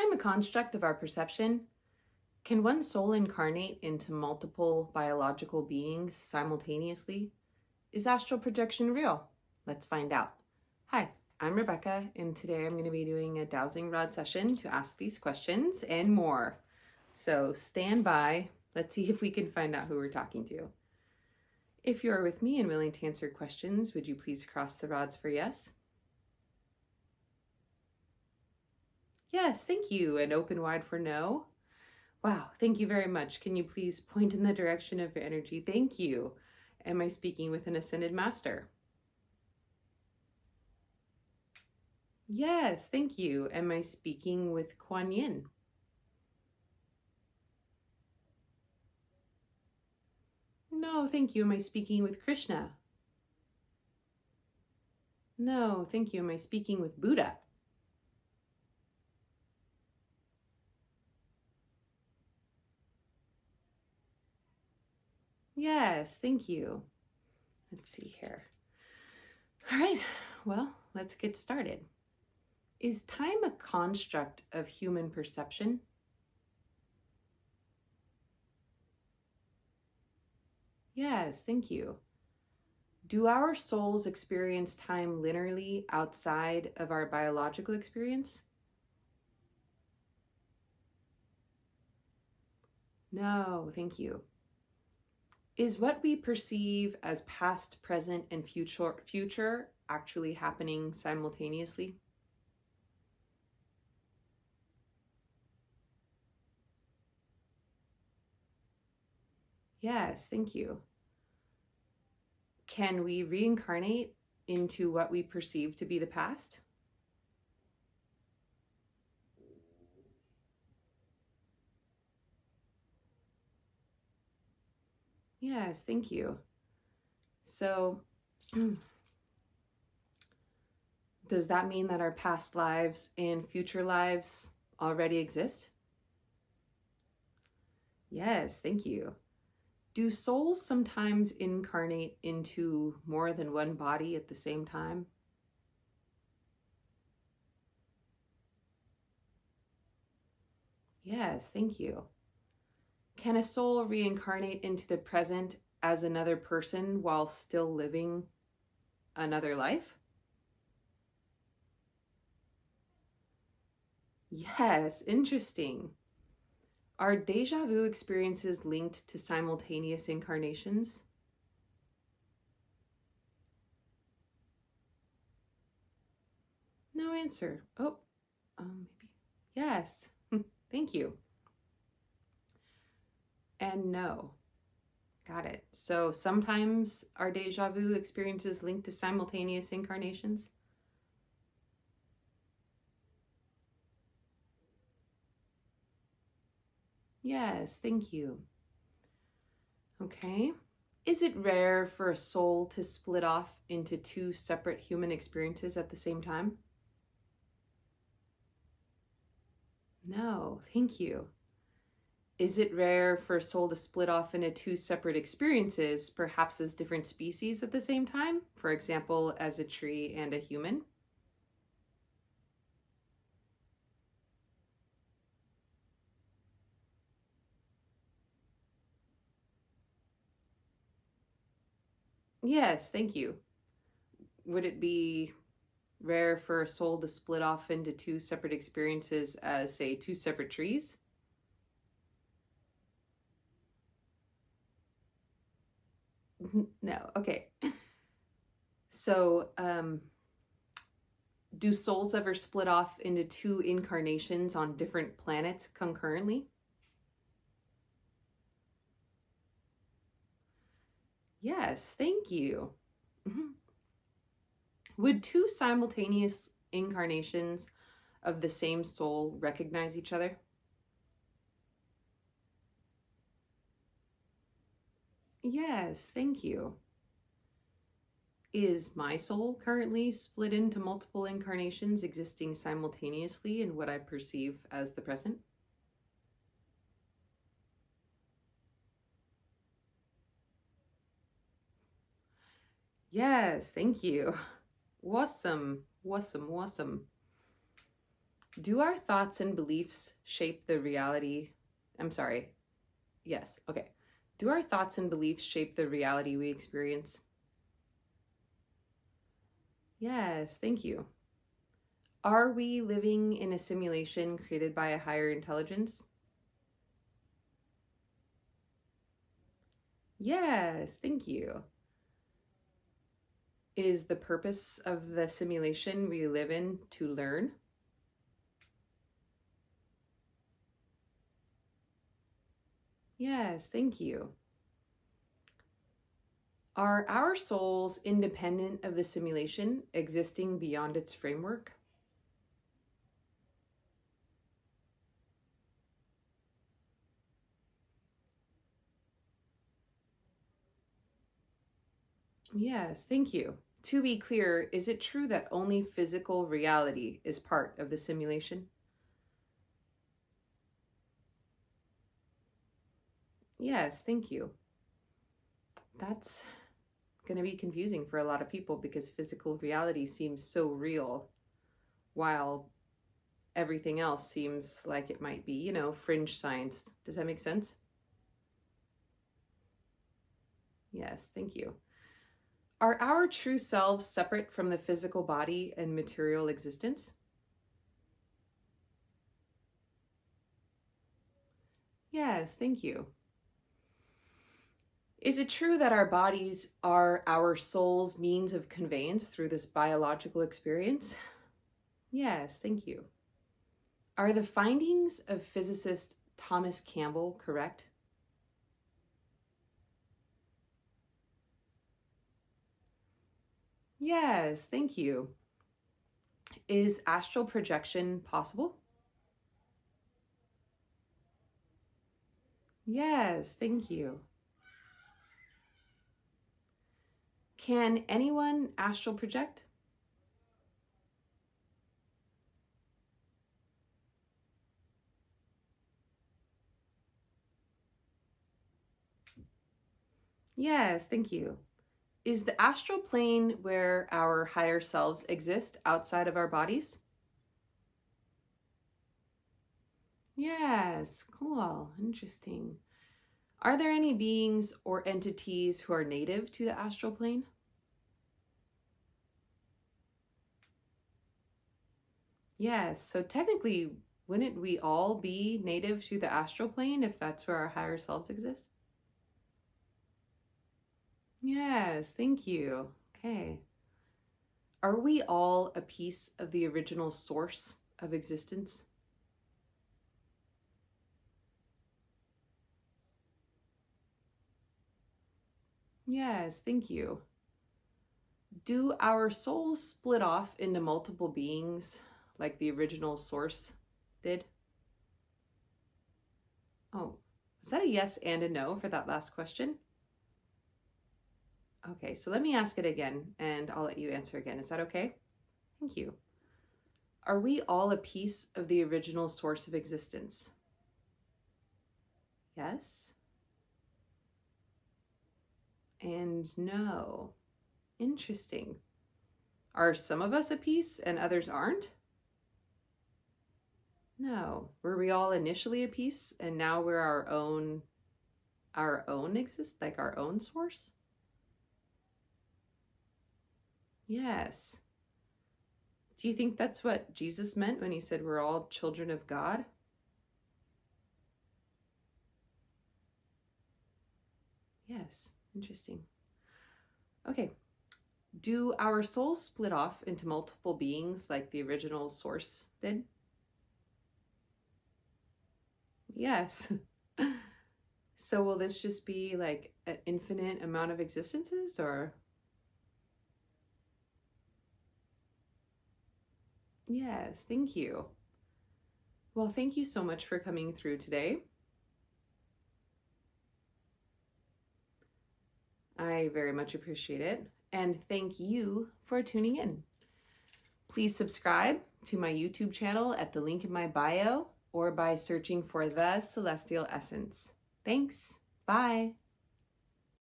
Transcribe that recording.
time a construct of our perception? Can one soul incarnate into multiple biological beings simultaneously? Is astral projection real? Let's find out. Hi, I'm Rebecca, and today I'm going to be doing a dowsing rod session to ask these questions and more. So stand by. Let's see if we can find out who we're talking to. If you are with me and willing to answer questions, would you please cross the rods for yes? Yes, thank you, and open wide for no. Wow, thank you very much. Can you please point in the direction of your energy? Thank you. Am I speaking with an ascended master? Yes, thank you. Am I speaking with Kuan Yin? No, thank you. Am I speaking with Krishna? No, thank you. Am I speaking with Buddha? Yes, thank you. Let's see here. All right, well, let's get started. Is time a construct of human perception? Yes, thank you. Do our souls experience time linearly outside of our biological experience? No, thank you. Is what we perceive as past, present, and future actually happening simultaneously? Yes, thank you. Can we reincarnate into what we perceive to be the past? Yes, thank you. So, does that mean that our past lives and future lives already exist? Yes, thank you. Do souls sometimes incarnate into more than one body at the same time? Yes, thank you. Can a soul reincarnate into the present as another person while still living another life? Yes, interesting. Are deja vu experiences linked to simultaneous incarnations? No answer. Oh, maybe. Yes. Thank you. And no. Got it. So sometimes are deja vu experiences linked to simultaneous incarnations? Yes, thank you. Okay. Is it rare for a soul to split off into two separate human experiences at the same time? No, thank you. Is it rare for a soul to split off into two separate experiences, perhaps as different species at the same time? For example, as a tree and a human? Yes, thank you. Would it be rare for a soul to split off into two separate experiences as, say, two separate trees? No, okay. So, do souls ever split off into two incarnations on different planets concurrently? Yes, thank you. Would two simultaneous incarnations of the same soul recognize each other? Yes, thank you. Is my soul currently split into multiple incarnations existing simultaneously in what I perceive as the present? Yes, thank you. Awesome, awesome, awesome. Do our thoughts and beliefs shape the reality? I'm sorry. Yes, okay. Do our thoughts and beliefs shape the reality we experience? Yes, thank you. Are we living in a simulation created by a higher intelligence? Yes, thank you. Is the purpose of the simulation we live in to learn? Yes, thank you. Are our souls independent of the simulation, existing beyond its framework? Yes, thank you. To be clear, is it true that only physical reality is part of the simulation? Yes, thank you. That's going to be confusing for a lot of people because physical reality seems so real, while everything else seems like it might be, fringe science. Does that make sense? Yes, thank you. Are our true selves separate from the physical body and material existence? Yes, thank you. Is it true that our bodies are our soul's means of conveyance through this biological experience? Yes, thank you. Are the findings of physicist Thomas Campbell correct? Yes, thank you. Is astral projection possible? Yes, thank you. Can anyone astral project? Yes, thank you. Is the astral plane where our higher selves exist outside of our bodies? Yes, cool, interesting. Are there any beings or entities who are native to the astral plane? Yes, so technically, wouldn't we all be native to the astral plane if that's where our higher selves exist? Yes, thank you. Okay. Are we all a piece of the original source of existence? Yes, thank you. Do our souls split off into multiple beings like the original source did? Oh, was that a yes and a no for that last question? Okay, so let me ask it again and I'll let you answer again. Is that okay? Thank you. Are we all a piece of the original source of existence? Yes and no. Interesting. Are some of us a piece and others aren't? No. Were we all initially a piece and now we're our own like our own source? Yes. Do you think that's what Jesus meant when he said we're all children of God? Yes. Interesting. Okay. Do our souls split off into multiple beings like the original source did? Yes. So will this just be like an infinite amount of existences or? Yes, thank you. Well, thank you so much for coming through today. I very much appreciate it. And thank you for tuning in. Please subscribe to my YouTube channel at the link in my bio or by searching for The Celestial Essence. Thanks. Bye.